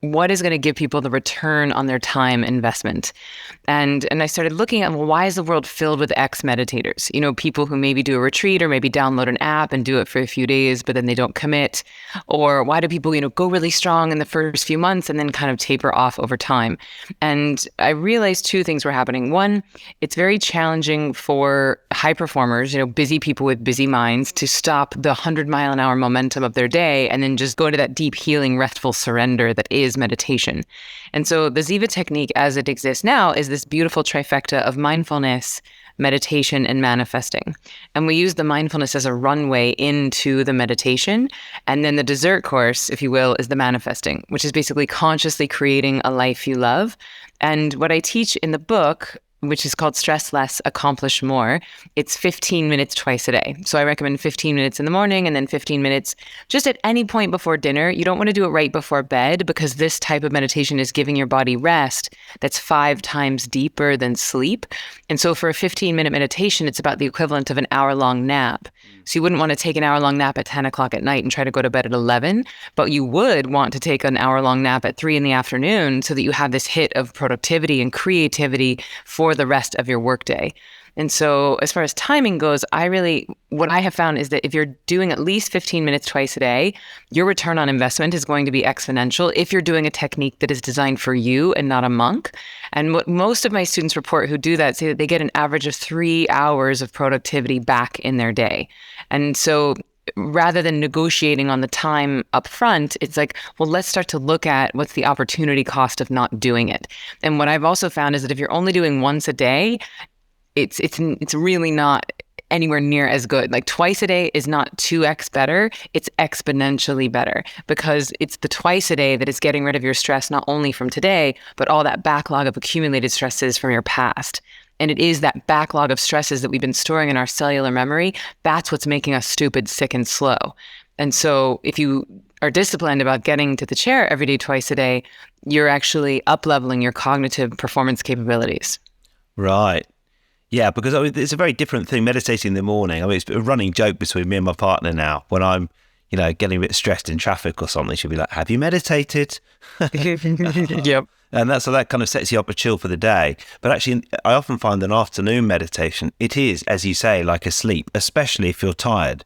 what is going to give people the return on their time investment? And I started looking at, well, why is the world filled with ex-meditators? People who maybe do a retreat or maybe download an app and do it for a few days, but then they don't commit. Or why do people, go really strong in the first few months and then kind of taper off over time? And I realized two things were happening. One, it's very challenging for high performers, busy people with busy minds, to stop the 100-mile-an-hour momentum of their day and then just go into that deep, healing, restful surrender that is meditation. And so the Ziva technique as it exists now is this beautiful trifecta of mindfulness, meditation, and manifesting. And we use the mindfulness as a runway into the meditation. And then the dessert course, if you will, is the manifesting, which is basically consciously creating a life you love. And what I teach in the book, which is called Stress Less, Accomplish More, it's 15 minutes twice a day. So I recommend 15 minutes in the morning and then 15 minutes just at any point before dinner. You don't want to do it right before bed because this type of meditation is giving your body rest that's 5 times deeper than sleep. And so for a 15-minute meditation, it's about the equivalent of an hour-long nap. So you wouldn't want to take an hour-long nap at 10 o'clock at night and try to go to bed at 11, but you would want to take an hour-long nap at 3 in the afternoon so that you have this hit of productivity and creativity for the rest of your workday. And so as far as timing goes, what I have found is that if you're doing at least 15 minutes twice a day, your return on investment is going to be exponential if you're doing a technique that is designed for you and not a monk. And what most of my students report who do that say that they get an average of 3 hours of productivity back in their day. And so rather than negotiating on the time up front, it's like, well, let's start to look at what's the opportunity cost of not doing it. And what I've also found is that if you're only doing once a day, it's really not anywhere near as good. Like twice a day is not 2x better, it's exponentially better because it's the twice a day that is getting rid of your stress, not only from today, but all that backlog of accumulated stresses from your past. And it is that backlog of stresses that we've been storing in our cellular memory. That's what's making us stupid, sick, and slow. And so if you are disciplined about getting to the chair every day, twice a day, you're actually up-leveling your cognitive performance capabilities. Right. Yeah, because it's a very different thing meditating in the morning. It's a running joke between me and my partner now. When I'm, getting a bit stressed in traffic or something, she'll be like, "Have you meditated?" Yep. And so that kind of sets you up a chill for the day. But actually, I often find an afternoon meditation, it is, as you say, like a sleep, especially if you're tired.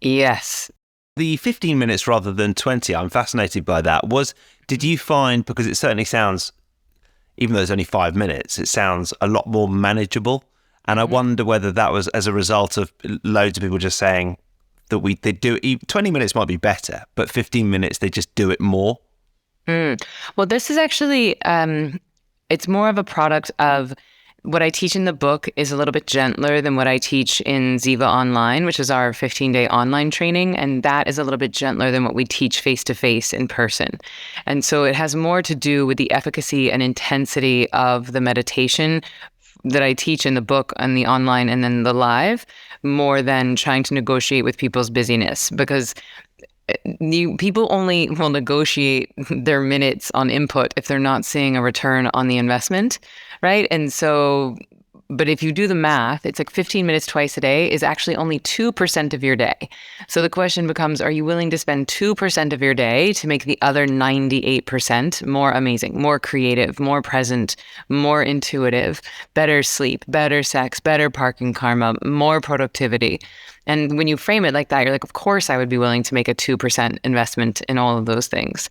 Yes. The 15 minutes rather than 20, I'm fascinated by that. Did you find, because it certainly sounds, even though it's only 5 minutes, it sounds a lot more manageable. And I wonder whether that was as a result of loads of people just saying that they do it, 20 minutes might be better, but 15 minutes, they just do it more. Well, this is actually, it's more of a product of what I teach in the book is a little bit gentler than what I teach in Ziva Online, which is our 15-day online training. And that is a little bit gentler than what we teach face-to-face in person. And so it has more to do with the efficacy and intensity of the meditation that I teach in the book and the online and then the live, more than trying to negotiate with people's busyness. Because people only will negotiate their minutes on input if they're not seeing a return on the investment, right? And so, but if you do the math, it's like 15 minutes twice a day is actually only 2% of your day. So the question becomes, are you willing to spend 2% of your day to make the other 98% more amazing, more creative, more present, more intuitive, better sleep, better sex, better parking karma, more productivity? And when you frame it like that, you're like, of course I would be willing to make a 2% investment in all of those things.